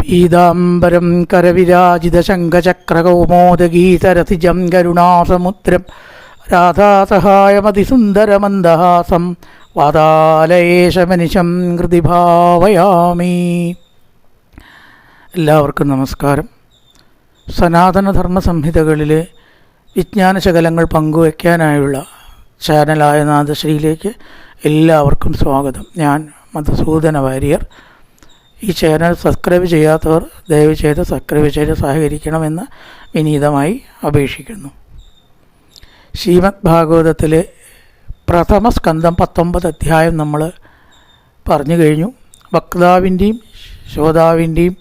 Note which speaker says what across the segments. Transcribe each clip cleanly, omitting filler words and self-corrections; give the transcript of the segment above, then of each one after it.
Speaker 1: പീതാംബരം കരവിരാജിതശങ്കചക്രകൗമോദഗീതരഥിജം കരുണാസമുദ്രം രാധാസഹായമതിസുന്ദരമന്ദഹാസം വാതാലയേശമനിശം ഹൃദി ഭാവയാമി. എല്ലാവർക്കും നമസ്കാരം. സനാതനധർമ്മ സംഹിതകളിലെ വിജ്ഞാനശകലങ്ങൾ പങ്കുവയ്ക്കാനായുള്ള ചാനലായ നാദശ്രീയിലേക്ക് എല്ലാവർക്കും സ്വാഗതം. ഞാൻ മധുസൂദന വാര്യർ. ഈ ചാനൽ സബ്സ്ക്രൈബ് ചെയ്യാത്തവർ ദയവ് ചെയ്ത് സബ്സ്ക്രൈബ് ചെയ്ത് സഹകരിക്കണമെന്ന് വിനീതമായി അപേക്ഷിക്കുന്നു. ശ്രീമദ് ഭാഗവതത്തിലെ പ്രഥമ സ്കന്ധം 19 അധ്യായം നമ്മൾ പറഞ്ഞു കഴിഞ്ഞു. വക്താവിൻ്റെയും ശ്രോതാവിൻ്റെയും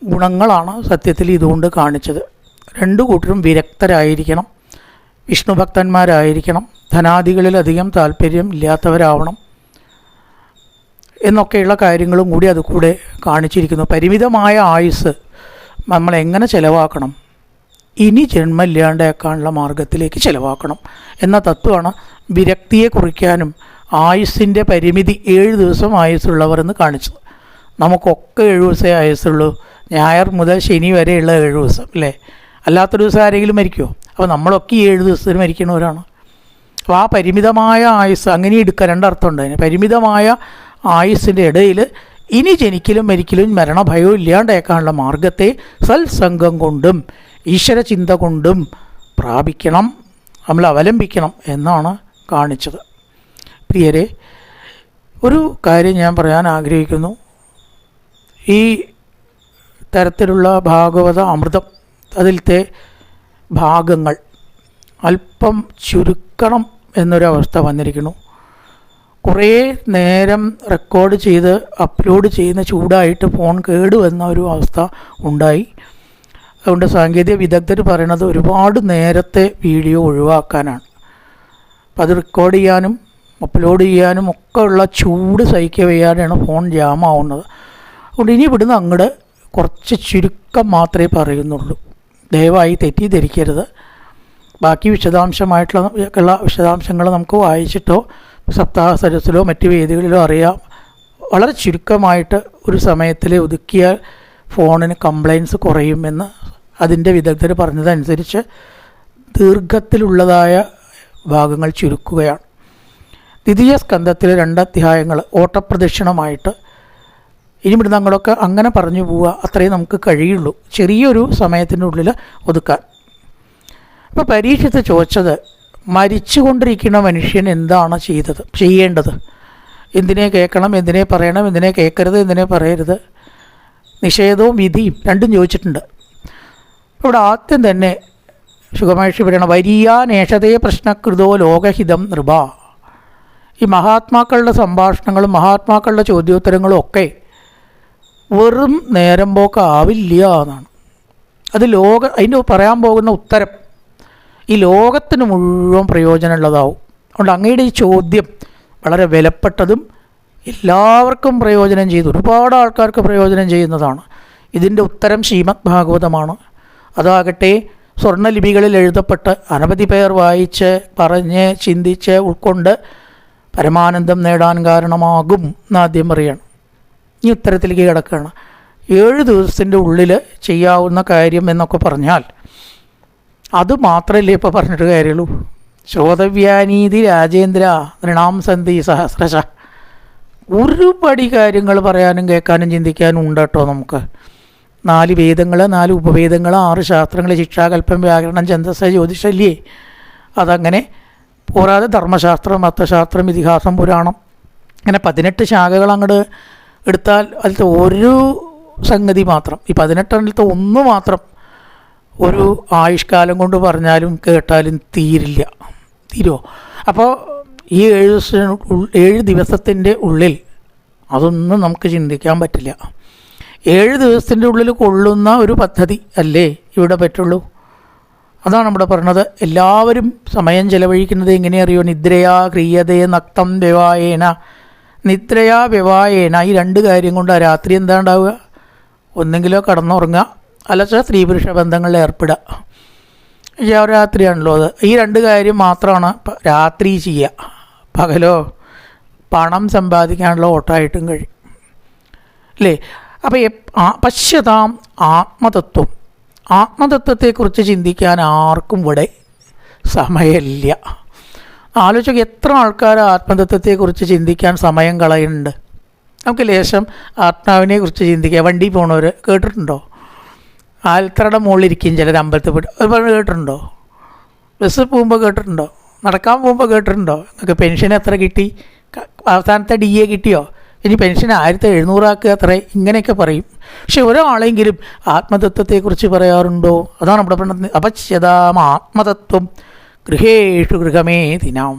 Speaker 1: ഗുണങ്ങളാണ് സത്യത്തിൽ ഇതുകൊണ്ട് കാണിച്ചത്. രണ്ടു കൂട്ടരും വിരക്തരായിരിക്കണം, വിഷ്ണു ഭക്തന്മാരായിരിക്കണം, ധനാദികളിലധികം താല്പര്യം ഇല്ലാത്തവരാവണം എന്നൊക്കെയുള്ള കാര്യങ്ങളും കൂടി അത് കൂടെ കാണിച്ചിരിക്കുന്നു. പരിമിതമായ ആയുസ് നമ്മൾ എങ്ങനെ ചിലവാക്കണം, ഇനി ജന്മമില്ലാണ്ടാക്കാനുള്ള മാർഗത്തിലേക്ക് ചിലവാക്കണം എന്ന തത്വമാണ് വിരക്തിയെ കുറിക്കാനും ആയുസ്സിൻ്റെ പരിമിതി 7 ദിവസം ആയുസ്സുള്ളവർ എന്ന് കാണിച്ചത്. നമുക്കൊക്കെ 7 ദിവസമേ ആയുസ്സുള്ളൂ. ഞായർ മുതൽ ശനി വരെയുള്ള 7 ദിവസം അല്ലേ? അല്ലാത്ത ദിവസം ആരെങ്കിലും മരിക്കുമോ? അപ്പോൾ നമ്മളൊക്കെ 7 ദിവസത്തിന് മരിക്കണവരാണ്. അപ്പോൾ ആ പരിമിതമായ ആയുസ് അങ്ങനെ എടുക്കുക. രണ്ടർത്ഥമുണ്ട് അതിന്. പരിമിതമായ ആയുസ്സിൻ്റെ ഇടയിൽ ഇനി ജനിക്കലും മരിക്കലും മരണഭയവും ഇല്ലാണ്ടേക്കാനുള്ള മാർഗത്തെ സത്സംഗം കൊണ്ടും ഈശ്വരചിന്ത കൊണ്ടും പ്രാപിക്കണം, നമ്മൾ അവലംബിക്കണം എന്നാണ് കാണിച്ചത്. പ്രിയരെ, ഒരു കാര്യം ഞാൻ പറയാൻ ആഗ്രഹിക്കുന്നു. ഈ തരത്തിലുള്ള ഭാഗവത അമൃതം, അതിലത്തെ ഭാഗങ്ങൾ അല്പം ചുരുക്കണം എന്നൊരവസ്ഥ വന്നിരിക്കുന്നു. കുറേ നേരം റെക്കോർഡ് ചെയ്ത് അപ്ലോഡ് ചെയ്യുന്ന ചൂടായിട്ട് ഫോൺ കേടുവന്ന ഒരു അവസ്ഥ ഉണ്ടായി. അതുകൊണ്ട് സാങ്കേതിക വിദഗ്ധർ പറയണത് ഒരുപാട് നേരത്തെ വീഡിയോ ഒഴിവാക്കാനാണ്. അപ്പം അത് റെക്കോർഡ് ചെയ്യാനും അപ്ലോഡ് ചെയ്യാനും ഒക്കെ ഉള്ള ചൂട് സഹിക്കുക വയ്യാതെയാണ് ഫോൺ ജാമാവുന്നത്. അതുകൊണ്ട് ഇനി ഇവിടുന്ന് അങ്ങോട്ട് കുറച്ച് ചുരുക്കം മാത്രമേ പറയുന്നുള്ളൂ. ദയവായി തെറ്റിദ്ധരിക്കരുത്. ബാക്കി വിശദാംശമായിട്ടുള്ള വിശദാംശങ്ങൾ നമുക്ക് വായിച്ചിട്ടോ സപ്താഹ സരസിലോ മറ്റ് വേദികളിലോ അറിയാം. വളരെ ചുരുക്കമായിട്ട് ഒരു സമയത്തിൽ ഒതുക്കിയാൽ ഫോണിന് കംപ്ലൈൻറ്റ്സ് കുറയുമെന്ന് അതിൻ്റെ വിദഗ്ധർ പറഞ്ഞതനുസരിച്ച് ദീർഘത്തിലുള്ളതായ ഭാഗങ്ങൾ ചുരുക്കുകയാണ്. ദ്വിതീയ സ്കന്ധത്തിലെ 2 അധ്യായങ്ങൾ ഓട്ടപ്രദക്ഷിണമായിട്ട് ഇനി ഇവിടുന്ന് അങ്ങോട്ടൊക്കെ അങ്ങനെ പറഞ്ഞു പോവുക, അത്രയും നമുക്ക് കഴിയുള്ളൂ ചെറിയൊരു സമയത്തിൻ്റെ ഉള്ളിൽ ഒതുക്കാൻ. അപ്പോൾ പരീക്ഷിച്ച് ചോദിച്ചത്, മരിച്ചുകൊണ്ടിരിക്കുന്ന മനുഷ്യൻ എന്താണ് ചെയ്യേണ്ടത്? എന്തിനെ കേൾക്കണം, എന്തിനെ പറയണം, എന്തിനെ കേൾക്കരുത്, എന്തിനെ പറയരുത്, നിഷേധവും വിധിയും രണ്ടും ചോദിച്ചിട്ടുണ്ട്. ഇവിടെ ആദ്യം തന്നെ സുഖമഹർഷി പറയണം, വരിയാനേഷതേ പ്രശ്നകൃതോ ലോകഹിതം നൃപ. ഈ മഹാത്മാക്കളുടെ സംഭാഷണങ്ങളും മഹാത്മാക്കളുടെ ചോദ്യോത്തരങ്ങളും ഒക്കെ വെറും നേരം പോക്കാവില്ല എന്നാണ്. അത് അതിന് പറയാൻ പോകുന്ന ഉത്തരം ഈ ലോകത്തിന് മുഴുവൻ പ്രയോജനമുള്ളതാവും. അതുകൊണ്ട് അങ്ങയുടെ ഈ ചോദ്യം വളരെ വിലപ്പെട്ടതും എല്ലാവർക്കും പ്രയോജനം ചെയ്ത് ഒരുപാട് ആൾക്കാർക്ക് പ്രയോജനം ചെയ്യുന്നതാണ്. ഇതിൻ്റെ ഉത്തരം ശ്രീമദ് ഭാഗവതമാണ്. അതാകട്ടെ സ്വർണ്ണലിപികളിൽ എഴുതപ്പെട്ട് അനവധി പേർ വായിച്ച് പറഞ്ഞ് ചിന്തിച്ച് ഉൾക്കൊണ്ട് പരമാനന്ദം നേടാൻ കാരണമാകും എന്നാദ്യം പറയണം. ഈ ഉത്തരത്തിലേക്ക് കിടക്കുകയാണ്. 7 ദിവസത്തിൻ്റെ ഉള്ളിൽ ചെയ്യാവുന്ന കാര്യം എന്നൊക്കെ പറഞ്ഞാൽ അത് മാത്രമല്ലേ ഇപ്പോൾ പറഞ്ഞിട്ട് കാര്യമുള്ളൂ. ശ്രോതവ്യാനീതി രാജേന്ദ്ര നൃണാം സന്ധി സഹസ്രശ. ഒരുപടി കാര്യങ്ങൾ പറയാനും കേൾക്കാനും ചിന്തിക്കാനും ഉണ്ട് കേട്ടോ. നമുക്ക് 4 വേദങ്ങൾ, 4 ഉപവേദങ്ങൾ, 6 ശാസ്ത്രങ്ങൾ, ശിക്ഷാകല്പം, വ്യാകരണം, ഛന്ദസ്സ്, ജ്യോതിഷല്ലേ. അതങ്ങനെ പോരാതെ ധർമ്മശാസ്ത്രം, അർത്ഥശാസ്ത്രം, ഇതിഹാസം, പുരാണം, അങ്ങനെ 18 ശാഖകൾ അങ്ങോട്ട് എടുത്താൽ അതിലത്തെ ഒരു സംഗതി മാത്രം, ഈ 18 ഒന്ന് മാത്രം ഒരു ആയുഷ്കാലം കൊണ്ട് പറഞ്ഞാലും കേട്ടാലും തീരുമോ? അപ്പോൾ ഈ 7 ദിവസത്തിൻ്റെ ഉള്ളിൽ അതൊന്നും നമുക്ക് ചിന്തിക്കാൻ പറ്റില്ല. 7 ദിവസത്തിൻ്റെ ഉള്ളിൽ കൊള്ളുന്ന ഒരു പദ്ധതി അല്ലേ ഇവിടെ പറ്റുള്ളൂ. അതാണ് ഇവിടെ പറഞ്ഞത്. എല്ലാവരും സമയം ചെലവഴിക്കുന്നത് എങ്ങനെ അറിയോ? നിദ്രയാ ക്രിയതേ നക്തം വ്യവായേന. നിദ്രയാ വ്യവായേന, ഈ 2 കാര്യം കൊണ്ട് രാത്രി എന്താ ഉണ്ടാവുക? ഒന്നെങ്കിലോ കടന്നുറങ്ങുക, അല്ലച്ച സ്ത്രീ പുരുഷ ബന്ധങ്ങളിൽ ഏർപ്പെടുക. രാത്രിയാണല്ലോ അത്. ഈ 2 കാര്യം മാത്രമാണ് രാത്രി ചെയ്യുക. പകലോ പണം സമ്പാദിക്കാനുള്ള ഓട്ടമായിട്ടും കഴിയും അല്ലേ? അപ്പോൾ പശ്യതാം ആത്മതത്വം, ആത്മതത്വത്തെക്കുറിച്ച് ചിന്തിക്കാൻ ആർക്കും ഇവിടെ സമയമില്ല. ആലോചിക്കുക, എത്ര ആൾക്കാർ ആത്മതത്വത്തെക്കുറിച്ച് ചിന്തിക്കാൻ സമയം കളയുന്നുണ്ട്. നമുക്ക് ലേശം ആത്മാവിനെ കുറിച്ച് ചിന്തിക്കുക. വണ്ടി പോണവർ കേട്ടിട്ടുണ്ടോ? ആൽത്തറയുടെ മുകളിലിരിക്കും ചിലർ, അമ്പലത്തിൽ പോയിട്ട് ഒരുപാട് കേട്ടിട്ടുണ്ടോ? ബസ് പോകുമ്പോൾ കേട്ടിട്ടുണ്ടോ? നടക്കാൻ പോകുമ്പോൾ കേട്ടിട്ടുണ്ടോ? നിങ്ങൾക്ക് പെൻഷൻ എത്ര കിട്ടി? അവസാനത്തെ DA കിട്ടിയോ? ഇനി പെൻഷൻ 1700 ആക്കുക അത്രേ, ഇങ്ങനെയൊക്കെ പറയും. പക്ഷെ ഒരാളെങ്കിലും ആത്മതത്വത്തെക്കുറിച്ച് പറയാറുണ്ടോ? അതാണ് ഇവിടെ പറഞ്ഞത്. അപശ്യതാം ആത്മതത്വം ഗൃഹേഷു ഗൃഹമേദിനാം.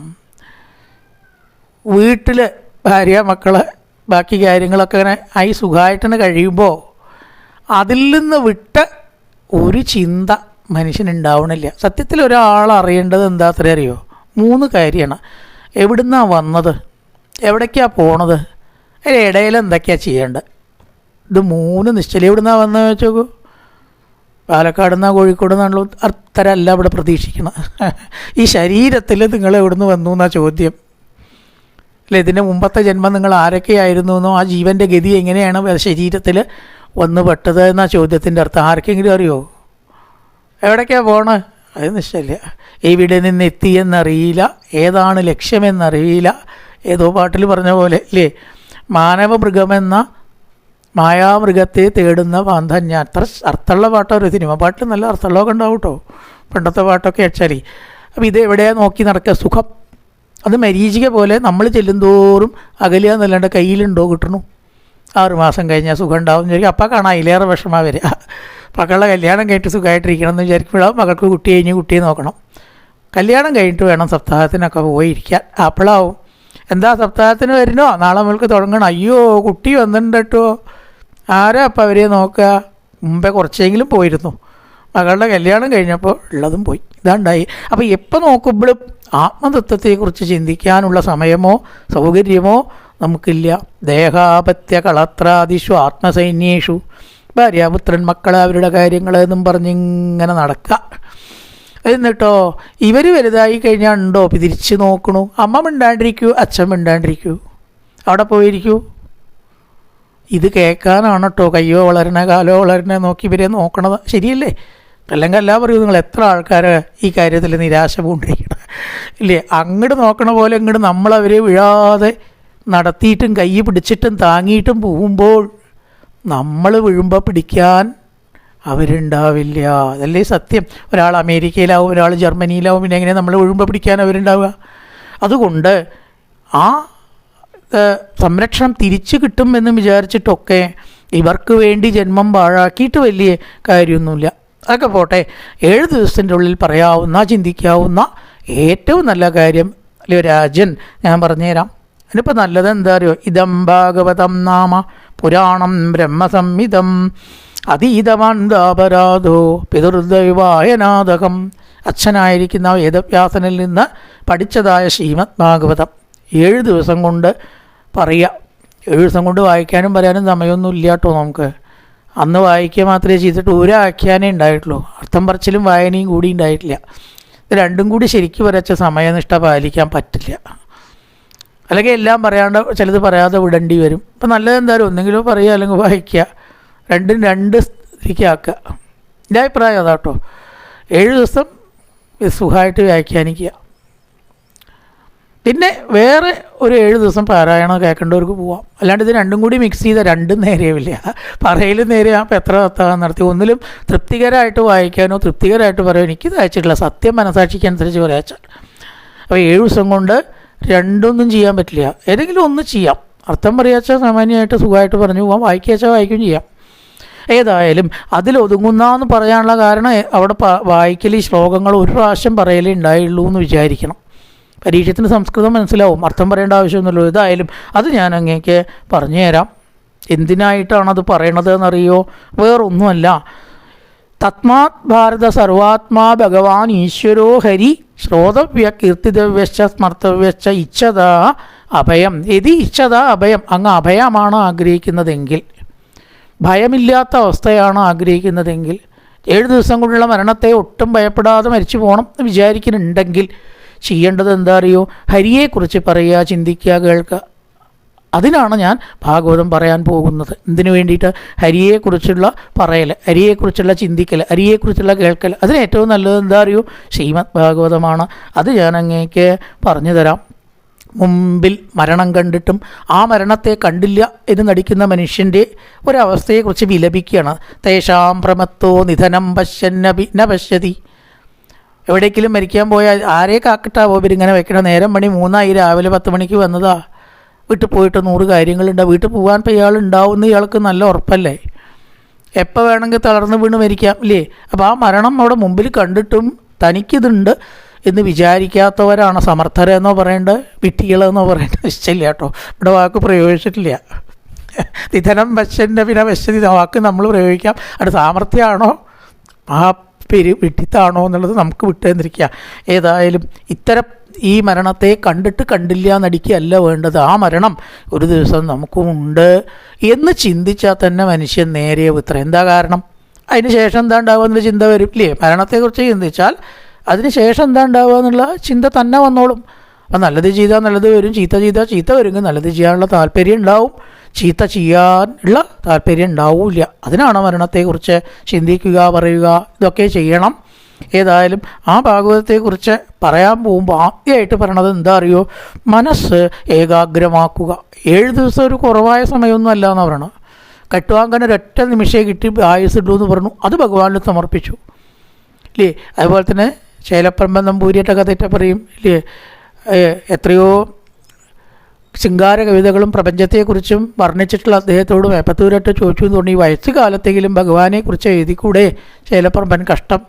Speaker 1: വീട്ടിൽ ഭാര്യ മക്കള് ബാക്കി കാര്യങ്ങളൊക്കെ ഇങ്ങനെ ആയി സുഖമായിട്ടാണ് കഴിയുമ്പോൾ അതിൽ നിന്ന് വിട്ട ഒരു ചിന്ത മനുഷ്യനുണ്ടാവണില്ല. സത്യത്തിൽ ഒരാൾ അറിയേണ്ടത് എന്താ അത്ര അറിയോ? 3 കാര്യമാണ്. എവിടുന്നാണ് വന്നത്, എവിടേക്കാണ് പോണത്, അതിൻ്റെ ഇടയിൽ എന്തൊക്കെയാണ് ചെയ്യേണ്ടത്. ഇത് 3 നിശ്ചലം. എവിടുന്നാണ് വന്നത് വെച്ച് നോക്കൂ. പാലക്കാട് നിന്നാ കോഴിക്കോട് നിന്നാണല്ലോ, അത്തരമല്ല ഇവിടെ പ്രതീക്ഷിക്കണം. ഈ ശരീരത്തിൽ നിങ്ങൾ എവിടുന്ന് വന്നു എന്നാ ചോദ്യം അല്ലേ? ഇതിൻ്റെ മുമ്പത്തെ ജന്മം നിങ്ങൾ ആരൊക്കെയായിരുന്നു എന്നോ ആ ജീവൻ്റെ ഗതി എങ്ങനെയാണ് ശരീരത്തിൽ വന്ന് പെട്ടത് എന്നാ ചോദ്യത്തിൻ്റെ അർത്ഥം. ആർക്കെങ്കിലും അറിയോ? എവിടേക്കാണ് പോണത്? അത് നിശ്ചയില്ല. എവിടെ നിന്ന് എത്തിയെന്നറിയില്ല, ഏതാണ് ലക്ഷ്യമെന്നറിയില്ല. ഏതോ പാട്ടിൽ പറഞ്ഞ പോലെ അല്ലേ, മാനവമൃഗമെന്ന മായാമൃഗത്തെ തേടുന്ന പാന്തൻ ഞാൻ. അത്ര അർത്ഥമുള്ള പാട്ടൊരു സിനിമ പാട്ടിൽ നല്ല അർത്ഥമുള്ളതൊക്കെ ഉണ്ടാവും കേട്ടോ, പണ്ടത്തെ പാട്ടൊക്കെ വെച്ചാൽ. അപ്പോൾ ഇത് എവിടെയാണ് നോക്കി നടക്കുക? സുഖം. അത് മരീചിക പോലെ നമ്മൾ ചെല്ലുന്തോറും അകലുക എന്നല്ലാണ്ട് കയ്യിലുണ്ടോ കിട്ടണു. 6 മാസം കഴിഞ്ഞാൽ സുഖം ഉണ്ടാവും വിചാരിക്കും. അപ്പം കാണാം അതിലേറെ വിഷമം വരിക. മക്കളുടെ കല്യാണം കഴിഞ്ഞിട്ട് സുഖമായിട്ടിരിക്കണം എന്ന് വിചാരിക്കുമ്പോഴാവും മകൾക്ക് കുട്ടി കഴിഞ്ഞ് കുട്ടിയെ നോക്കണം. കല്യാണം കഴിഞ്ഞിട്ട് വേണം സപ്താഹത്തിനൊക്കെ പോയിരിക്കാൻ. അപ്പോഴാവും എന്താ സപ്താഹത്തിന് വരുന്നോ, നാളെ മുതൽക്ക് തുടങ്ങണം. അയ്യോ കുട്ടി വന്നിട്ടുണ്ട് കേട്ടോ, ആരാ അപ്പം അവരെ നോക്കുക? മുമ്പേ കുറച്ചെങ്കിലും പോയിരുന്നു, മകളുടെ കല്യാണം കഴിഞ്ഞപ്പോൾ ഉള്ളതും പോയി. ഇതാണ്ടായി. അപ്പോൾ എപ്പോൾ നോക്കുമ്പോഴും ആത്മതത്വത്തെക്കുറിച്ച് ചിന്തിക്കാനുള്ള സമയമോ സൗകര്യമോ നമുക്കില്ല. ദേഹാപത്യ കളത്രാദിഷു ആത്മസൈന്യേഷു. ഭാര്യാപുത്രൻ മക്കളെ അവരുടെ കാര്യങ്ങൾ എന്നും പറഞ്ഞിങ്ങനെ നടക്കുക. എന്നിട്ടോ ഇവർ വലുതായി കഴിഞ്ഞാൽ ഉണ്ടോ തിരിച്ച് നോക്കണു? അമ്മ മിണ്ടാണ്ടിരിക്കൂ, അച്ഛൻ മിണ്ടാണ്ടിരിക്കൂ, അവിടെ പോയിരിക്കൂ. ഇത് കേൾക്കാനാണ് കേട്ടോ കയ്യോ വളരണ കാലോ വളരണ നോക്കി ഇവരെ നോക്കണത്. ശരിയല്ലേ? അല്ലെങ്കിൽ എല്ലാം പറയൂ. നിങ്ങൾ എത്ര ആൾക്കാർ ഈ കാര്യത്തിൽ നിരാശ പൂണ്ടിരിക്കണം ഇല്ലേ? അങ്ങോട്ട് നോക്കണ പോലെ ഇങ്ങോട്ട് നമ്മളവരെ വീഴാതെ നടത്തിയിട്ടും കൈ പിടിച്ചിട്ടും താങ്ങിയിട്ടും പോകുമ്പോൾ നമ്മൾ വീഴുമ്പോൾ പിടിക്കാൻ അവരുണ്ടാവില്ല. അതല്ലേ സത്യം. ഒരാൾ അമേരിക്കയിലാവും, ഒരാൾ ജർമ്മനിയിലാവും, പിന്നെ എങ്ങനെ നമ്മൾ വീഴുമ്പോൾ പിടിക്കാൻ അവരുണ്ടാവുക? അതുകൊണ്ട് ആ സംരക്ഷണം തിരിച്ചു കിട്ടും എന്ന് വിചാരിച്ചിട്ടൊക്കെ ഇവർക്ക് വേണ്ടി ജന്മം പാഴാക്കിയിട്ട് വലിയ കാര്യമൊന്നുമില്ല. അതൊക്കെ പോട്ടെ. 7 ദിവസത്തിൻ്റെ ഉള്ളിൽ പറയാവുന്ന ചിന്തിക്കാവുന്ന ഏറ്റവും നല്ല കാര്യം അല്ലയോ രാജൻ, ഞാൻ പറഞ്ഞുതരാം. അതിനിപ്പോൾ നല്ലത് എന്താ അറിയോ? ഇതം ഭാഗവതം നാമ പുരാണം ബ്രഹ്മസംഹിതം അതീതമാന്താപരാധോ പിതൃദൈവായനാദകം. അച്ഛനായിരിക്കുന്ന വേദവ്യാസനിൽ നിന്ന് പഠിച്ചതായ ശ്രീമദ് ഭാഗവതം 7 ദിവസം കൊണ്ട് പറയുക. 7 ദിവസം കൊണ്ട് വായിക്കാനും പറയാനും സമയമൊന്നും ഇല്ല കേട്ടോ നമുക്ക്. അന്ന് വായിക്കുക മാത്രമേ ചെയ്തിട്ട് ഒരാഖ്യാനേ ഉണ്ടായിട്ടുള്ളൂ. അർത്ഥം പറച്ചിലും വായനയും കൂടി ഉണ്ടായിട്ടില്ല. ഇത് രണ്ടും കൂടി ശരിക്കും വരച്ച സമയനിഷ്ഠ പാലിക്കാൻ പറ്റില്ല. അല്ലെങ്കിൽ എല്ലാം പറയാണ്ട് ചിലത് പറയാതെ വിടേണ്ടി വരും. അപ്പം നല്ലത് എന്തായാലും ഒന്നെങ്കിലും പറയുക അല്ലെങ്കിൽ വായിക്കുക. രണ്ടും 2 സ്ഥിതിക്കാക്കുക. എൻ്റെ അഭിപ്രായം അതാട്ടോ. 7 ദിവസം സുഖമായിട്ട് വ്യാഖ്യാനിക്കുക. പിന്നെ വേറെ ഒരു 7 ദിവസം പാരായണം കേൾക്കേണ്ടവർക്ക് പോവാം. അല്ലാണ്ട് ഇത് രണ്ടും കൂടി മിക്സ് ചെയ്ത രണ്ടും നേരെയാവില്ല. പറയലും നേരെയാ. അപ്പോൾ എത്ര തത്താൻ നടത്തി. ഒന്നിലും തൃപ്തികരമായിട്ട് വായിക്കാനോ തൃപ്തികരമായിട്ട് പറയാനോ എനിക്കിത് അയച്ചിട്ടില്ല. സത്യം മനസാക്ഷിക്കനുസരിച്ച് പറയാച്ചാൽ. അപ്പോൾ 7 ദിവസം കൊണ്ട് രണ്ടൊന്നും ചെയ്യാൻ പറ്റില്ല. ഏതെങ്കിലും ഒന്ന് ചെയ്യാം. അർത്ഥം പറയാച്ചാൽ സാമാന്യമായിട്ട് സുഖമായിട്ട് പറഞ്ഞു പോകാം. വായിക്കാച്ചാൽ വായിക്കുകയും ചെയ്യാം. ഏതായാലും അതിലൊതുങ്ങുന്നതെന്ന് പറയാനുള്ള കാരണം അവിടെ വായിക്കൽ ഈ ശ്ലോകങ്ങൾ ഒരു പ്രാവശ്യം പറയലേ ഉണ്ടായുള്ളൂ എന്ന് വിചാരിക്കണം. പരീക്ഷത്തിന് സംസ്കൃതം മനസ്സിലാവും, അർത്ഥം പറയേണ്ട ആവശ്യമൊന്നുമില്ലല്ലോ. ഏതായാലും അത് ഞാൻ അങ്ങേക്ക് പറഞ്ഞു തരാം. എന്തിനായിട്ടാണത് പറയണത് എന്നറിയോ? വേറൊന്നുമല്ല. തസ്മാത് ഭാരത സർവാത്മാ ഭഗവാൻ ഈശ്വരോ ഹരി ശ്രോതവ്യ കീർത്തിതവ്യശ്ച സ്മർത്തവ്യശ്ച ഇച്ഛത അഭയം. യതി ഇച്ഛത അഭയം. അങ്ങ് അഭയമാണ് ആഗ്രഹിക്കുന്നതെങ്കിൽ, ഭയമില്ലാത്ത അവസ്ഥയാണ് ആഗ്രഹിക്കുന്നതെങ്കിൽ, 7 ദിവസം കൊണ്ടുള്ള മരണത്തെ ഒട്ടും ഭയപ്പെടാതെ മരിച്ചു പോകണം എന്ന് വിചാരിക്കുന്നുണ്ടെങ്കിൽ ചെയ്യേണ്ടത് എന്താ അറിയോ? ഹരിയെക്കുറിച്ച് പറയുക, ചിന്തിക്കുക, കേൾക്കുക. അതിനാണ് ഞാൻ ഭാഗവതം പറയാൻ പോകുന്നത്. ഇതിനു വേണ്ടിയിട്ട് ഹരിയെക്കുറിച്ചുള്ള പറയൽ, ഹരിയെക്കുറിച്ചുള്ള ചിന്തിക്കൽ, ഹരിയെക്കുറിച്ചുള്ള കേൾക്കൽ, അതിന് ഏറ്റവും നല്ലത് എന്താ അറിയൂ? ശ്രീമദ് ഭാഗവതമാണ്. അത് ഞാൻ അങ്ങേക്ക് പറഞ്ഞു തരാം. മുമ്പിൽ മരണം കണ്ടിട്ടും ആ മരണത്തെ കണ്ടില്ല എന്ന് നടിക്കുന്ന മനുഷ്യൻ്റെ ഒരവസ്ഥയെക്കുറിച്ച് വിലപിക്കുകയാണ്. തേഷാം പ്രമത്തോ നിധനം ന പശ്യതി. എവിടേക്കെങ്കിലും മരിക്കാൻ പോയാൽ ആരെ കാക്കട്ടാവോ ഇവരിങ്ങനെ വെക്കണം? നേരം മണി 3 രാവിലെ 10 മണിക്ക് വന്നതാ, വീട്ടിൽ പോയിട്ട് 100 കാര്യങ്ങളുണ്ട്, വീട്ടിൽ പോകാൻ ഇപ്പോൾ ഇയാളുണ്ടാവുമെന്ന് ഇയാൾക്ക് നല്ല ഉറപ്പല്ലേ? എപ്പോൾ വേണമെങ്കിൽ തളർന്ന് വീണ് മരിക്കാം ഇല്ലേ? അപ്പോൾ ആ മരണം അവിടെ മുമ്പിൽ കണ്ടിട്ടും തനിക്കിതുണ്ട് എന്ന് വിചാരിക്കാത്തവരാണ് സമർത്ഥരെന്നോ പറയേണ്ടത്, വിട്ടികളെന്നോ പറയേണ്ടത് ഇഷ്ടമില്ല കേട്ടോ. ഇവിടെ വാക്ക് പ്രയോഗിച്ചിട്ടില്ല. നിധനം പശ്യൻ്റെ പിന്നെ പശ്യതി വാക്ക് നമ്മൾ പ്രയോഗിക്കാം. അത് സാമർത്ഥ്യമാണോ ആ പേര് വിട്ടിത്താണോ എന്നുള്ളത് നമുക്ക് വിട്ടുതന്നിരിക്കുക. ഏതായാലും ഇത്തരം ഈ മരണത്തെ കണ്ടിട്ട് കണ്ടില്ല നടിക്കുകയല്ല വേണ്ടത്. ആ മരണം ഒരു ദിവസം നമുക്കുമുണ്ട് എന്ന് ചിന്തിച്ചാൽ തന്നെ മനുഷ്യൻ നേരെ ഇത്ര. എന്താ കാരണം? അതിന് ശേഷം എന്താ ഉണ്ടാവുക എന്നുള്ള ചിന്ത വരും ഇല്ലേ? മരണത്തെക്കുറിച്ച് ചിന്തിച്ചാൽ അതിന് ശേഷം എന്താ ഉണ്ടാവുക എന്നുള്ള ചിന്ത തന്നെ വന്നോളും. അപ്പം നല്ലത് ചെയ്താൽ നല്ലത് വരും, ചീത്ത ചെയ്താൽ ചീത്ത വരുമെങ്കിൽ നല്ലത് ചെയ്യാനുള്ള താല്പര്യം ഉണ്ടാവും, ചീത്ത ചെയ്യാനുള്ള താല്പര്യം ഉണ്ടാവില്ല. അതിനാണ് മരണത്തെക്കുറിച്ച് ചിന്തിക്കുക, പറയുക, ഇതൊക്കെ ചെയ്യണം. ഏതായാലും ആ ഭാഗവതത്തെക്കുറിച്ച് പറയാൻ പോകുമ്പോൾ ആദ്യമായിട്ട് പറയണത് എന്താ അറിയോ? മനസ്സ് ഏകാഗ്രമാക്കുക. 7 ദിവസം ഒരു കുറവായ സമയമൊന്നും അല്ല എന്ന് പറയണം. കട്ടുവാങ്കന് ഒരൊറ്റ നിമിഷേ കിട്ടി ആയുസ്സിട്ടു എന്ന് പറഞ്ഞു, അത് ഭഗവാനിൽ സമർപ്പിച്ചു ഇല്ലേ? അതുപോലെ തന്നെ ശൈലപ്രമ്പ നമ്പൂരിയുടെ കഥയൊക്കെ പറയും ഇല്ലേ? എത്രയോ ശൃംഗാര കവിതകളും പ്രപഞ്ചത്തെക്കുറിച്ചും വർണ്ണിച്ചിട്ടുള്ള അദ്ദേഹത്തോട് മേപ്പത്തൂരായിട്ട് ചോദിച്ചു എന്ന് തോന്നി, വയസ്സുകാലത്തെങ്കിലും ഭഗവാനെക്കുറിച്ച് എഴുതിക്കൂടെ ശൈലപ്രമ്പൻ, കഷ്ടം,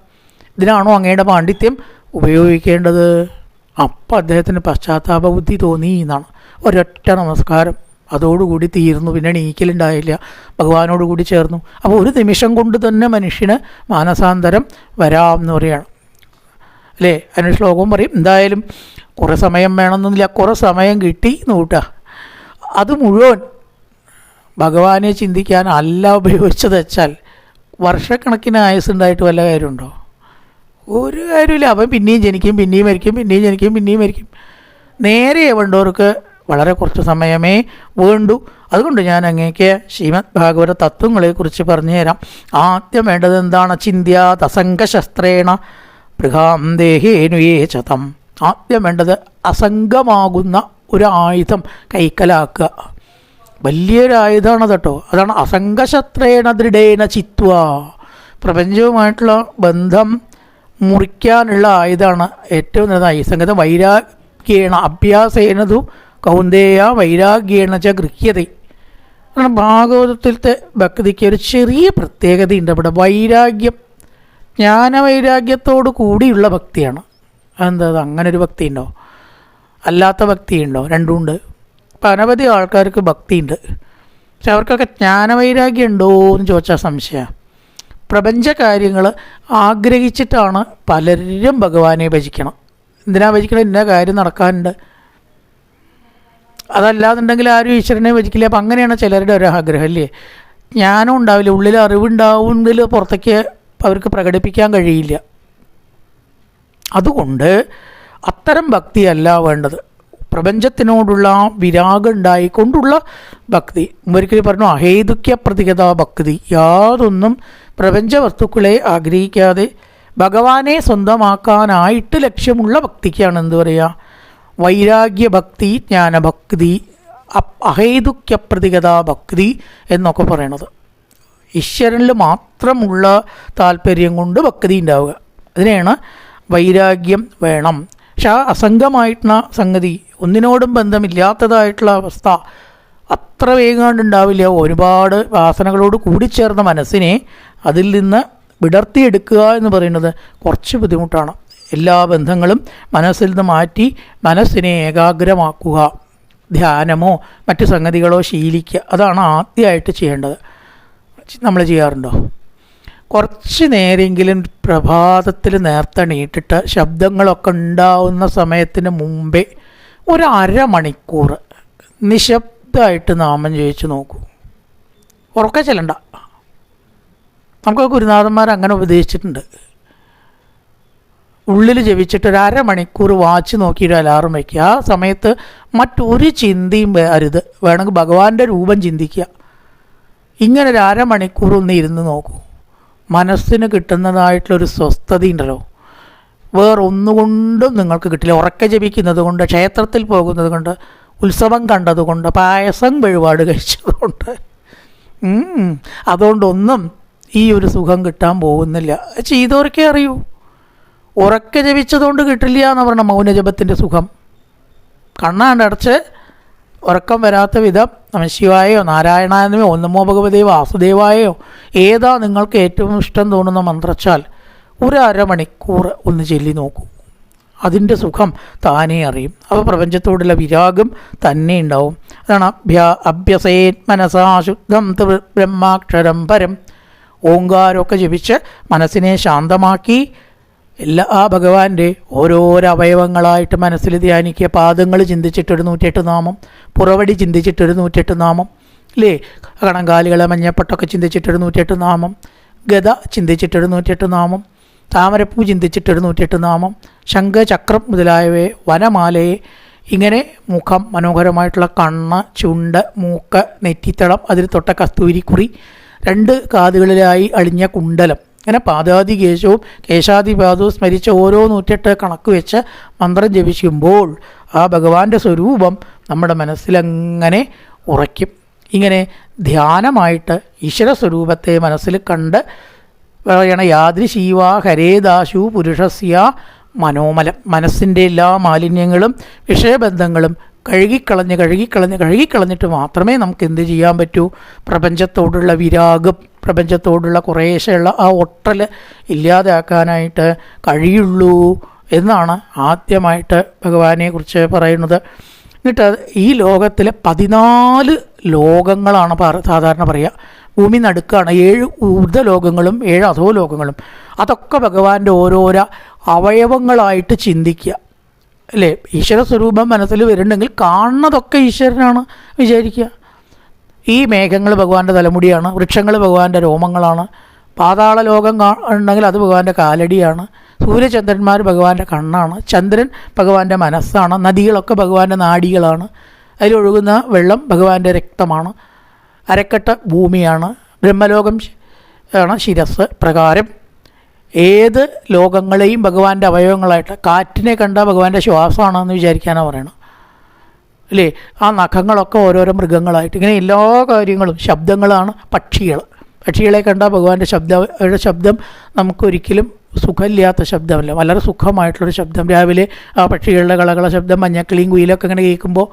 Speaker 1: ഇതിനാണോ അങ്ങയുടെ പാണ്ഡിത്യം ഉപയോഗിക്കേണ്ടത്? അപ്പം അദ്ദേഹത്തിന് പശ്ചാത്താപ ബുദ്ധി തോന്നി എന്നാണ്. ഒരൊറ്റ നമസ്കാരം അതോടുകൂടി തീർന്നു, പിന്നെ എണീക്കലുണ്ടായില്ല, ഭഗവാനോട് കൂടി ചേർന്നു. അപ്പോൾ ഒരു നിമിഷം കൊണ്ട് തന്നെ മനുഷ്യന് മാനസാന്തരം വരാം എന്ന് പറയുകയാണ് അല്ലേ? അതിന് ശ്ലോകവും പറയും, എന്തായാലും കുറേ സമയം വേണമെന്നില്ല, കുറേ സമയം കിട്ടി നോട്ടുക. അത് മുഴുവൻ ഭഗവാനെ ചിന്തിക്കാൻ അല്ല ഉപയോഗിച്ചത് വെച്ചാൽ വർഷക്കണക്കിന് ആയുസ്സുണ്ടായിട്ട് വല്ല കാര്യമുണ്ടോ? ഒരു കാര്യമില്ല. അവൻ പിന്നെയും ജനിക്കും, പിന്നെയും മരിക്കും, പിന്നെയും ജനിക്കും, പിന്നെയും മരിക്കും. നേരെ വേണ്ടവർക്ക് വളരെ കുറച്ച് സമയമേ വേണ്ടൂ. അതുകൊണ്ട് ഞാൻ അങ്ങേക്ക് ശ്രീമദ് ഭാഗവത തത്വങ്ങളെക്കുറിച്ച് പറഞ്ഞു തരാം. ആദ്യം വേണ്ടത് എന്താണ്? ചിന്ത്യാത് അസംഗശസ്ത്രേണ മൃഗാം ദേഹേനുയേ ചതം. ആദ്യം വേണ്ടത് അസംഗമാകുന്ന ഒരു ആയുധം കൈക്കലാക്കുക. വലിയൊരു ആയുധമാണ് കേട്ടോ. അതാണ് അസംഗശസ്ത്രേണ ദൃഢേന ചിത്വ. പ്രപഞ്ചവുമായിട്ടുള്ള ബന്ധം മുറിക്കാനുള്ള ആയുധമാണ് ഏറ്റവും നല്ലതായി സംഗതം. വൈരാഗ്യേണ അഭ്യാസേനതു കൗന്ദേയ വൈരാഗ്യേണ ച ഗൃഹ്യത. കാരണം ഭാഗവതത്തിലത്തെ ഭക്തിക്ക് ഒരു ചെറിയ പ്രത്യേകതയുണ്ട്. അവിടെ വൈരാഗ്യം ജ്ഞാനവൈരാഗ്യത്തോടു കൂടിയുള്ള ഭക്തിയാണ്. അതെന്താ? അങ്ങനെ ഒരു ഭക്തിയുണ്ടോ? അല്ലാത്ത ഭക്തിയുണ്ടോ? രണ്ടുമുണ്ട്. ഇപ്പം അനവധി ആൾക്കാർക്ക് ഭക്തിയുണ്ട്, പക്ഷെ അവർക്കൊക്കെ ജ്ഞാനവൈരാഗ്യം ഉണ്ടോ എന്ന് ചോദിച്ചാൽ സംശയമാണ്. പ്രപഞ്ച കാര്യങ്ങൾ ആഗ്രഹിച്ചിട്ടാണ് പലരും ഭഗവാനെ ഭജിക്കണം. എന്തിനാ ഭജിക്കണം? ഇന്ന കാര്യം നടക്കാനുണ്ട്, അതല്ലാന്നുണ്ടെങ്കിൽ ആരും ഈശ്വരനെ ഭജിക്കില്ല. അപ്പം അങ്ങനെയാണ് ചിലരുടെ ഒരു ആഗ്രഹം അല്ലേ? ജ്ഞാനം ഉണ്ടാവില്ല, ഉള്ളിൽ അറിവുണ്ടാവുമെങ്കിൽ പുറത്തേക്ക് അവർക്ക് പ്രകടിപ്പിക്കാൻ കഴിയില്ല. അതുകൊണ്ട് അത്തരം ഭക്തിയല്ല വേണ്ടത്. പ്രപഞ്ചത്തിനോടുള്ള വിരാഗം ഉണ്ടായിക്കൊണ്ടുള്ള ഭക്തി. ഒരിക്കലും പറഞ്ഞു അഹേതുക്യ പ്രതികത ഭക്തി. യാതൊന്നും പ്രപഞ്ച വസ്തുക്കളെ ആഗ്രഹിക്കാതെ ഭഗവാനെ സ്വന്തമാക്കാനായിട്ട് ലക്ഷ്യമുള്ള ഭക്തിക്കാണ് എന്ത് പറയുക? വൈരാഗ്യഭക്തി, ജ്ഞാനഭക്തി, അഹേതുക്യ പ്രതികത ഭക്തി എന്നൊക്കെ പറയണത്. ഈശ്വരനിൽ മാത്രമുള്ള താല്പര്യം കൊണ്ട് ഭക്തി ഉണ്ടാവുക, അതിനെയാണ് വൈരാഗ്യം വേണം. പക്ഷെ ആ അസംഗമായിട്ടുള്ള സംഗതി, ഒന്നിനോടും ബന്ധമില്ലാത്തതായിട്ടുള്ള അവസ്ഥ അത്ര വേഗാണ്ടുണ്ടാവില്ല. ഒരുപാട് വാസനകളോട് കൂടിച്ചേർന്ന മനസ്സിനെ അതിൽ നിന്ന് വിടർത്തിയെടുക്കുക എന്ന് പറയുന്നത് കുറച്ച് ബുദ്ധിമുട്ടാണ്. എല്ലാ ബന്ധങ്ങളും മനസ്സിൽ നിന്ന് മാറ്റി മനസ്സിനെ ഏകാഗ്രമാക്കുക. ധ്യാനമോ മറ്റു സംഗതികളോ ശീലിക്കുക, അതാണ് ആദ്യമായിട്ട് ചെയ്യേണ്ടത്. നമ്മൾ ചെയ്യാറുണ്ടോ? കുറച്ച് നേരെങ്കിലും പ്രഭാതത്തിൽ നേരത്തെ എണീറ്റിട്ട് ശബ്ദങ്ങളൊക്കെ ഉണ്ടാവുന്ന സമയത്തിന് മുമ്പേ ഒരു അരമണിക്കൂർ നിശബ്ദമായിട്ട് നാമം ജപിച്ച് നോക്കൂ. ഉറക്കെ ചെല്ലണ്ട. നമുക്ക് ഗുരുനാഥന്മാർ അങ്ങനെ ഉപദേശിച്ചിട്ടുണ്ട്. ഉള്ളിൽ ജപിച്ചിട്ട് ഒരു അരമണിക്കൂർ വാച്ച് നോക്കിയിട്ട് അലാറം വയ്ക്കുക. ആ സമയത്ത് മറ്റൊരു ചിന്തയും അരുത്. വേണമെങ്കിൽ ഭഗവാന്റെ രൂപം ചിന്തിക്കുക. ഇങ്ങനെ ഒരു അരമണിക്കൂർ ഒന്ന് ഇരുന്ന് നോക്കൂ. മനസ്സിന് കിട്ടുന്നതായിട്ടുള്ളൊരു സ്വസ്ഥത ഉണ്ടല്ലോ, വേറൊന്നുകൊണ്ടും നിങ്ങൾക്ക് കിട്ടില്ല. ഉറക്കെ ജപിക്കുന്നത് കൊണ്ട്, ക്ഷേത്രത്തിൽ പോകുന്നത് കൊണ്ട്, ഉത്സവം കണ്ടതുകൊണ്ട്, പായസം വഴിപാട് കഴിച്ചതുകൊണ്ട്, അതുകൊണ്ടൊന്നും ഈ ഒരു സുഖം കിട്ടാൻ പോകുന്നില്ല. ചെയ്തവർക്കേ അറിയൂ. ഉറക്കെ ജപിച്ചതുകൊണ്ട് കിട്ടില്ല എന്ന് പറഞ്ഞ മൗനജപത്തിൻ്റെ സുഖം. കണ്ണാണ്ടടച്ച് ഉറക്കം വരാത്ത വിധം നമഃശിവായോ നാരായണായനമോ നമോ ഭഗവതേ വാസുദേവായോ ഏതാ നിങ്ങൾക്ക് ഏറ്റവും ഇഷ്ടം തോന്നുന്ന മന്ത്രച്ചാൽ ഒരു അരമണിക്കൂർ ഒന്ന് ചൊല്ലി നോക്കൂ. അതിൻ്റെ സുഖം താനേ അറിയും. അപ്പോൾ പ്രപഞ്ചത്തോടുള്ള വിരാഗം തന്നെ ഉണ്ടാവും. അതാണ് അഭ്യസേത് മനസാ ശുദ്ധം ബ്രഹ്മാക്ഷരം പരം. ഓങ്കാരമൊക്കെ ജപിച്ച് മനസ്സിനെ ശാന്തമാക്കി എല്ലാ ഭഗവാന്റെ ഓരോരോ അവയവങ്ങളായിട്ട് മനസ്സിൽ ധ്യാനിക്കുക. പാദങ്ങൾ ചിന്തിച്ചിട്ടൊരു 108 നാമം, പുറവടി ചിന്തിച്ചിട്ടൊരു 108 നാമം, അല്ലേ? കണങ്കാലുകളെ മഞ്ഞപ്പൊട്ടൊക്കെ ചിന്തിച്ചിട്ടൊരു 108 നാമം, ഗദ ചിന്തിച്ചിട്ടൊരു 108 നാമം, താമരപ്പൂ ചിന്തിച്ചിട്ടൊരു 108 നാമം, ശംഖ് ചക്രം മുതലായവയെ, വനമാലയെ, ഇങ്ങനെ മുഖം, മനോഹരമായിട്ടുള്ള കണ്ണ്, ചുണ്ട്, മൂക്ക്, നെറ്റിത്തളം, അതിൽ തൊട്ട കസ്തൂരിക്കുറി, 2 കാതുകളിലായി അളിഞ്ഞ കുണ്ടലം, ഇങ്ങനെ പാദാദി കേശവും കേശാദിപാദവും സ്മരിച്ച് ഓരോ 108 കണക്ക് വെച്ച് മന്ത്രം ജപിക്കുമ്പോൾ ആ ഭഗവാന്റെ സ്വരൂപം നമ്മുടെ മനസ്സിലങ്ങനെ ഉറയ്ക്കും. ഇങ്ങനെ ധ്യാനമായിട്ട് ഈശ്വര സ്വരൂപത്തെ മനസ്സിൽ കണ്ട് പറയണ യാദൃശീവ ഹരേദാശു പുരുഷസ്യ മനോമലം. മനസ്സിൻ്റെ എല്ലാ മാലിന്യങ്ങളും വിഷയബന്ധങ്ങളും കഴുകിക്കളഞ്ഞിട്ട് മാത്രമേ നമുക്ക് എന്ത് ചെയ്യാൻ പറ്റൂ? പ്രപഞ്ചത്തോടുള്ള വിരാഗം, പ്രപഞ്ചത്തോടുള്ള കുറേശ്ശെയുള്ള ആ ഒട്ടൽ ഇല്ലാതാക്കാനായിട്ട് കഴിയുള്ളൂ എന്നാണ് ആദ്യമായിട്ട് ഭഗവാനെക്കുറിച്ച് പറയുന്നത്. എന്നിട്ട് ഈ ലോകത്തിലെ 14 ലോകങ്ങളാണ് സാധാരണ പറയുക. ഭൂമി നടുക്കാണ് 7 ഊർധ്വലോകങ്ങളും 7 അധോലോകങ്ങളും. അതൊക്കെ ഭഗവാന്റെ ഓരോരോ അവയവങ്ങളായിട്ട് ചിന്തിക്കുക, അല്ലേ? ഈശ്വര സ്വരൂപം മനസ്സിൽ വരുന്നുണ്ടെങ്കിൽ കാണുന്നതൊക്കെ ഈശ്വരനാണ് വിചാരിക്കുക. ഈ മേഘങ്ങൾ ഭഗവാന്റെ തലമുടിയാണ്, വൃക്ഷങ്ങൾ ഭഗവാന്റെ രോമങ്ങളാണ്, പാതാള ലോകം ഉണ്ടെങ്കിൽ അത് ഭഗവാന്റെ കാലടിയാണ്, സൂര്യചന്ദ്രന്മാർ ഭഗവാന്റെ കണ്ണാണ്, ചന്ദ്രൻ ഭഗവാന്റെ മനസ്സാണ്, നദികളൊക്കെ ഭഗവാന്റെ നാഡികളാണ്, അതിലൊഴുകുന്ന വെള്ളം ഭഗവാന്റെ രക്തമാണ്, അരക്കെട്ട് ഭൂമിയാണ്, ബ്രഹ്മലോകം ആണ് ശിരസ്. പ്രകാരം ഏത് ലോകങ്ങളെയും ഭഗവാന്റെ അവയവങ്ങളായിട്ട്, കാറ്റിനെ കണ്ട ഭഗവാന്റെ ശ്വാസമാണെന്ന് വിചാരിക്കാനാണ് പറയണം, അല്ലേ? ആ നഖങ്ങളൊക്കെ ഓരോരോ മൃഗങ്ങളായിട്ട്, ഇങ്ങനെ എല്ലാ കാര്യങ്ങളും ശബ്ദങ്ങളാണ്. പക്ഷികളെ കണ്ട ഭഗവാന്റെ ശബ്ദം നമുക്കൊരിക്കലും സുഖമില്ലാത്ത ശബ്ദമല്ല, വളരെ സുഖമായിട്ടുള്ളൊരു ശബ്ദം. രാവിലെ ആ പക്ഷികളുടെ കളകള ശബ്ദം, മഞ്ഞക്കിളിയും കുയിലൊക്കെ ഇങ്ങനെ കേൾക്കുമ്പോൾ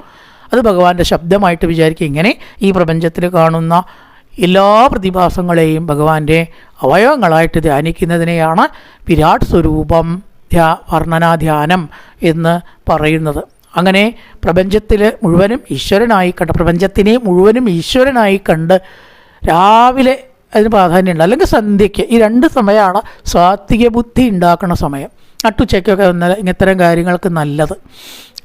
Speaker 1: അത് ഭഗവാന്റെ ശബ്ദമായിട്ട് വിചാരിക്കുക. ഇങ്ങനെ ഈ പ്രപഞ്ചത്തിൽ കാണുന്ന എല്ലാ പ്രതിഭാസങ്ങളെയും ഭഗവാന്റെ അവയവങ്ങളായിട്ട് ധ്യാനിക്കുന്നതിനെയാണ് വിരാട് സ്വരൂപം വർണ്ണനാധ്യാനം എന്ന് പറയുന്നത്. അങ്ങനെ പ്രപഞ്ചത്തിനെ മുഴുവനും ഈശ്വരനായി കണ്ട് രാവിലെ അതിന് പ്രാധാന്യമുണ്ട്, അല്ലെങ്കിൽ സന്ധ്യയ്ക്ക്. ഈ 2 സമയമാണ് സാത്വിക ബുദ്ധി ഉണ്ടാക്കുന്ന സമയം. നട്ടുച്ചയ്ക്കൊക്കെ വന്നാൽ ഇത്തരം കാര്യങ്ങൾക്ക് നല്ലത്,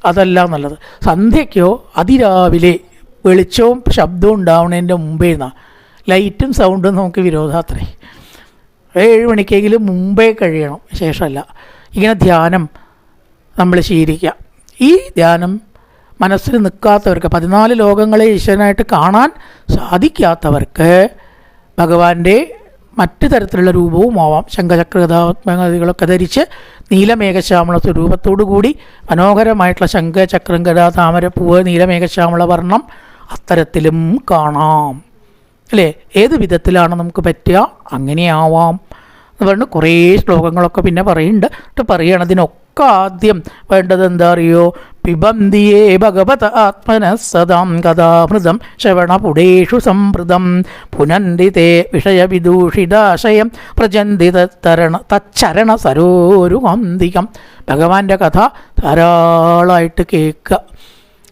Speaker 1: അതല്ല നല്ലത്. സന്ധ്യയ്ക്കോ അതിരാവിലെ വെളിച്ചവും ശബ്ദവും ഉണ്ടാവുന്നതിൻ്റെ മുമ്പേ ലൈറ്റും സൗണ്ടും നമുക്ക് വിരോധാത്രേ. 7 മണിക്കെങ്കിലും മുമ്പേ കഴിയണം, ശേഷമല്ല. ഇങ്ങനെ ധ്യാനം നമ്മൾ ശീലിക്കുക. ഈ ധ്യാനം മനസ്സിൽ നിൽക്കാത്തവർക്ക്, 14 ലോകങ്ങളെ ഈശ്വരനായിട്ട് കാണാൻ സാധിക്കാത്തവർക്ക് ഭഗവാന്റെ മറ്റു തരത്തിലുള്ള രൂപവും ആവാം. ശംഖചക്രഗദാത്മകതികളൊക്കെ ധരിച്ച് നീലമേഘശ്യാമള സ്വരൂപത്തോടു കൂടി മനോഹരമായിട്ടുള്ള ശംഖചക്രം ഗദാ താമരപ്പൂവ് നീലമേഘശ്യാമള വർണ്ണം അത്തരത്തിലും കാണാം, അല്ലേ? ഏത് വിധത്തിലാണ് നമുക്ക് പറ്റുക അങ്ങനെയാവാം എന്ന് പറഞ്ഞ് കുറേ ശ്ലോകങ്ങളൊക്കെ പിന്നെ പറയുന്നുണ്ട്. പറയണതിനൊക്കെ ആദ്യം വേണ്ടത് എന്താ അറിയോ? പിബന്തിയേ ഭഗവത ആത്മന സദാം കഥാമൃതം ശ്രവണപുടേഷു സംവൃതം പുനന്ദിതേ വിഷയവിദൂഷിതാശയം പ്രചന്തി തച്ചരണ സരോരുകാന്തികം. ഭഗവാന്റെ കഥ ധാരാളമായിട്ട് കേൾക്കുക.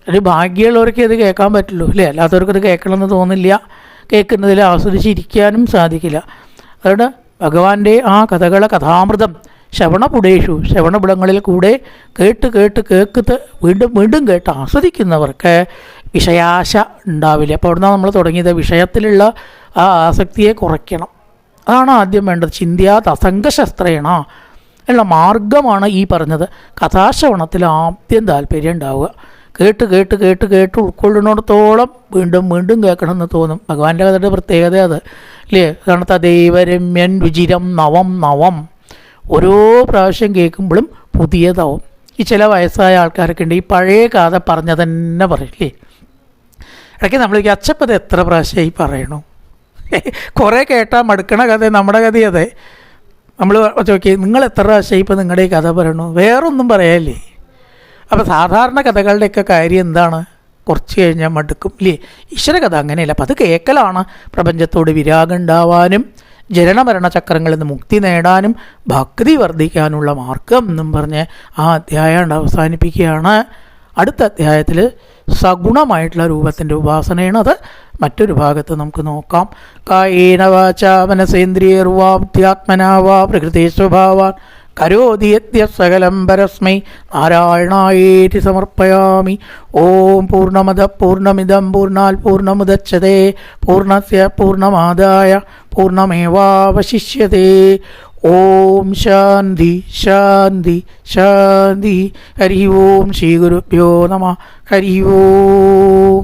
Speaker 1: ഒരു ഭാഗ്യമുള്ളവർക്ക് ഇത് കേൾക്കാൻ പറ്റുള്ളൂ, അല്ലേ? അല്ലാത്തവർക്ക് ഇത് കേൾക്കണമെന്ന് തോന്നില്ല, കേൾക്കുന്നതിൽ ആസ്വദിച്ചിരിക്കാനും സാധിക്കില്ല. അതുകൊണ്ട് ഭഗവാന്റെ ആ കഥകളെ കഥാമൃതം ശ്രവണപുടങ്ങളിൽ കൂടെ കേട്ട് വീണ്ടും കേട്ട് ആസ്വദിക്കുന്നവർക്ക് വിഷയാശ ഉണ്ടാവില്ല. അപ്പോൾ അവിടുന്ന് നമ്മൾ തുടങ്ങിയത് വിഷയത്തിലുള്ള ആ ആസക്തിയെ കുറയ്ക്കണം. അതാണ് ആദ്യം വേണ്ടത്. ചിന്ത്യാത് അസംഗശസ്ത്രേണ, ഉള്ള മാർഗമാണ് ഈ പറഞ്ഞത്. കഥാശ്രവണത്തിൽ ആദ്യം താല്പര്യം ഉണ്ടാവുക. കേട്ട് കേട്ട് കേട്ട് കേട്ട് ഉൾക്കൊള്ളുന്നിടത്തോളം വീണ്ടും വീണ്ടും കേൾക്കണമെന്ന് തോന്നും. ഭഗവാന്റെ കഥയുടെ പ്രത്യേകത അത് അല്ലേ? കാരണം തദൈവരമ്യൻ രുചിരം നവം നവം, ഓരോ പ്രാവശ്യം കേൾക്കുമ്പോഴും പുതിയതാവും. ഈ ചില വയസ്സായ ആൾക്കാരൊക്കെ ഉണ്ട്, ഈ പഴയ കഥ പറഞ്ഞ തന്നെ പറയില്ലേ. ഇടയ്ക്ക് നമ്മൾക്ക് അച്ചപ്പത് എത്ര പ്രാവശ്യമായി പറയണു, കുറേ കേട്ടാൽ മടുക്കണ കഥ നമ്മുടെ കഥ. അതെ, നമ്മൾ ചോദിക്കുക നിങ്ങൾ എത്ര പ്രാവശ്യമായി ഇപ്പോൾ നിങ്ങളുടെ ഈ കഥ പറയണു, വേറൊന്നും പറയാല്ലേ. അപ്പോൾ സാധാരണ കഥകളുടെയൊക്കെ കാര്യം എന്താണ്, കുറച്ച് കഴിഞ്ഞാൽ മടുക്കും ഇല്ലേ. ഈശ്വരകഥ അങ്ങനെയല്ല. അപ്പം അത് കേൾക്കലാണ് പ്രപഞ്ചത്തോട് വിരാഗം ഉണ്ടാവാനും ജനനമരണ ചക്രങ്ങളിൽ നിന്ന് മുക്തി നേടാനും ഭക്തി വർദ്ധിക്കാനുള്ള മാർഗം എന്നും പറഞ്ഞ് ആ അധ്യായം അവസാനിപ്പിക്കുകയാണ്. അടുത്ത അധ്യായത്തിൽ സഗുണമായിട്ടുള്ള രൂപത്തിൻ്റെ ഉപാസനയാണ്. അത് മറ്റൊരു ഭാഗത്ത് നമുക്ക് നോക്കാം. കായേന വാചാ മനസേന്ദ്രിയർവാ ബുദ്ധ്യാത്മനാ വാ പ്രകൃതി സ്വഭാവാൻ കരോതി യദ്യഃ സകലം പരസ്മൈ നാരായണായേതി സമർപ്പയാമി. ഓം പൂർണ്ണമദഃ പൂർണ്ണമിദം പൂർണ്ണാത് പൂർണ്ണമുദച്യതേ പൂർണ്ണസ്യ പൂർണ്ണമാദായ പൂർണ്ണമേവാവശിഷ്യതേ. ഓം ശാന്തി ശാന്തി ശാന്തി. ഹരി ഓം ശ്രീ ഗുരുഭ്യോ നമഃ. ഹരി ഓം.